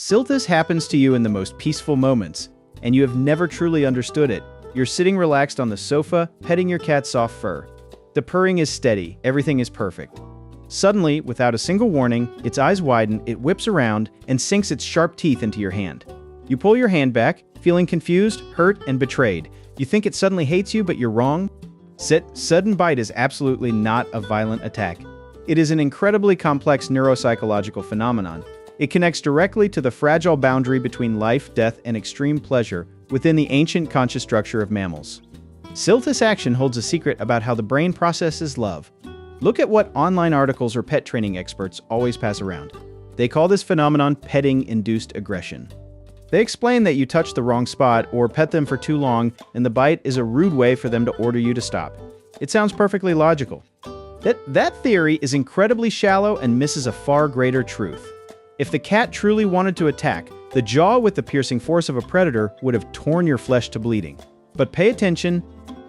Silthus happens to you in the most peaceful moments, and you have never truly understood it. You're sitting relaxed on the sofa, petting your cat's soft fur. The purring is steady, everything is perfect. Suddenly, without a single warning, its eyes widen, it whips around, and sinks its sharp teeth into your hand. You pull your hand back, feeling confused, hurt, and betrayed. You think it suddenly hates you, but you're wrong. Sudden bite is absolutely not a violent attack. It is an incredibly complex neuropsychological phenomenon. It connects directly to the fragile boundary between life, death, and extreme pleasure within the ancient conscious structure of mammals. Silthus action holds a secret about how the brain processes love. Look at what online articles or pet training experts always pass around. They call this phenomenon petting-induced aggression. They explain that you touch the wrong spot or pet them for too long, and the bite is a rude way for them to order you to stop. It sounds perfectly logical. That theory is incredibly shallow and misses a far greater truth. If the cat truly wanted to attack, the jaw with the piercing force of a predator would have torn your flesh to bleeding. But pay attention,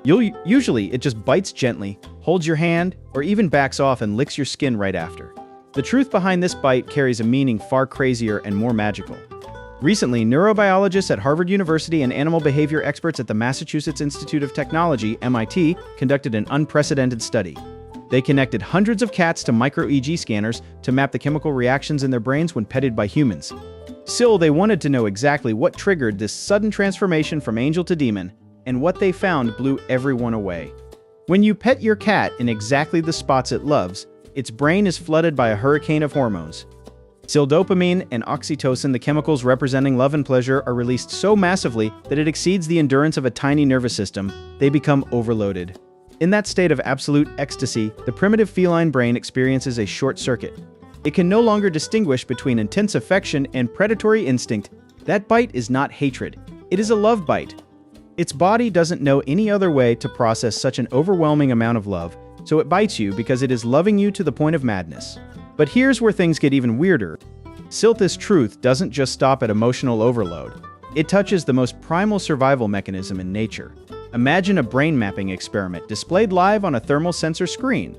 usually it just bites gently, holds your hand, or even backs off and licks your skin right after. The truth behind this bite carries a meaning far crazier and more magical. Recently, neurobiologists at Harvard University and animal behavior experts at the Massachusetts Institute of Technology, MIT, conducted an unprecedented study. They connected hundreds of cats to micro-EEG scanners to map the chemical reactions in their brains when petted by humans. Still, they wanted to know exactly what triggered this sudden transformation from angel to demon, and what they found blew everyone away. When you pet your cat in exactly the spots it loves, its brain is flooded by a hurricane of hormones. Dopamine and oxytocin, the chemicals representing love and pleasure, are released so massively that it exceeds the endurance of a tiny nervous system. They become overloaded. In that state of absolute ecstasy, the primitive feline brain experiences a short circuit. It can no longer distinguish between intense affection and predatory instinct. That bite is not hatred. It is a love bite. Its body doesn't know any other way to process such an overwhelming amount of love, so it bites you because it is loving you to the point of madness. But here's where things get even weirder. Silthus truth doesn't just stop at emotional overload. It touches the most primal survival mechanism in nature. Imagine a brain mapping experiment displayed live on a thermal sensor screen.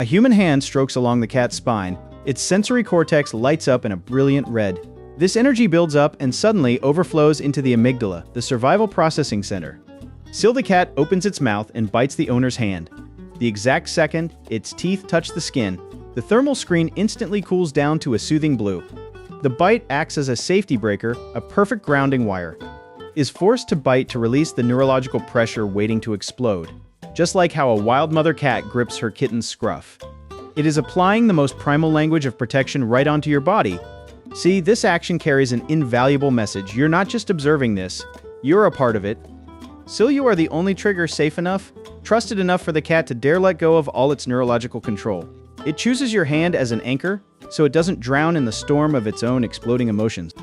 A human hand strokes along the cat's spine. Its sensory cortex lights up in a brilliant red. This energy builds up and suddenly overflows into the amygdala, the survival processing center. Still, the cat opens its mouth and bites the owner's hand. The exact second its teeth touch the skin, the thermal screen instantly cools down to a soothing blue. The bite acts as a safety breaker, a perfect grounding wire. Is forced to bite to release the neurological pressure waiting to explode, just like how a wild mother cat grips her kitten's scruff. It is applying the most primal language of protection right onto your body. See, this action carries an invaluable message. You're not just observing this, you're a part of it. Still, you are the only trigger safe enough, trusted enough for the cat to dare let go of all its neurological control. It chooses your hand as an anchor, so it doesn't drown in the storm of its own exploding emotions.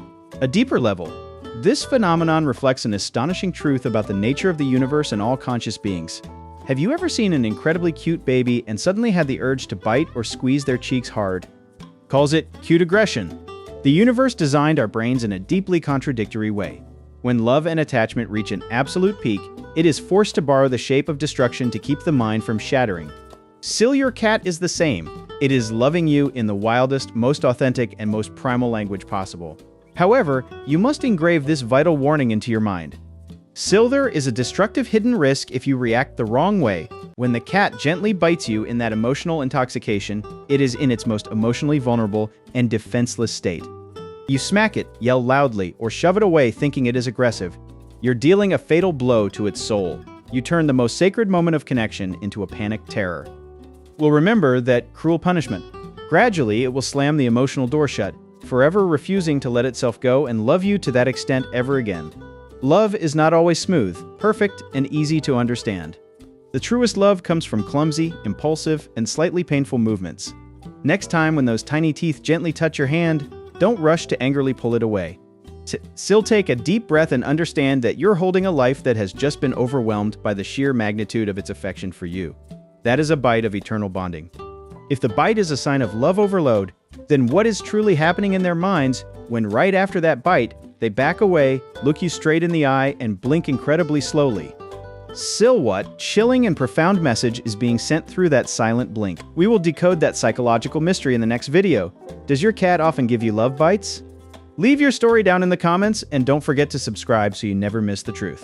A deeper level, this phenomenon reflects an astonishing truth about the nature of the universe and all conscious beings. Have you ever seen an incredibly cute baby and suddenly had the urge to bite or squeeze their cheeks hard? Calls it cute aggression. The universe designed our brains in a deeply contradictory way. When love and attachment reach an absolute peak, it is forced to borrow the shape of destruction to keep the mind from shattering. Still, your cat is the same. It is loving you in the wildest, most authentic, and most primal language possible. However, you must engrave this vital warning into your mind. Silthus is a destructive hidden risk if you react the wrong way. When the cat gently bites you in that emotional intoxication, it is in its most emotionally vulnerable and defenseless state. You smack it, yell loudly, or shove it away thinking it is aggressive. You're dealing a fatal blow to its soul. You turn the most sacred moment of connection into a panicked terror. Well, remember that cruel punishment. Gradually, it will slam the emotional door shut, forever refusing to let itself go and love you to that extent ever again. Love is not always smooth, perfect, and easy to understand. The truest love comes from clumsy, impulsive, and slightly painful movements. Next time when those tiny teeth gently touch your hand, don't rush to angrily pull it away. Still, take a deep breath and understand that you're holding a life that has just been overwhelmed by the sheer magnitude of its affection for you. That is a bite of eternal bonding. If the bite is a sign of love overload, then what is truly happening in their minds when right after that bite, they back away, look you straight in the eye, and blink incredibly slowly? Still, what chilling and profound message is being sent through that silent blink? We will decode that psychological mystery in the next video. Does your cat often give you love bites? Leave your story down in the comments and don't forget to subscribe so you never miss the truth.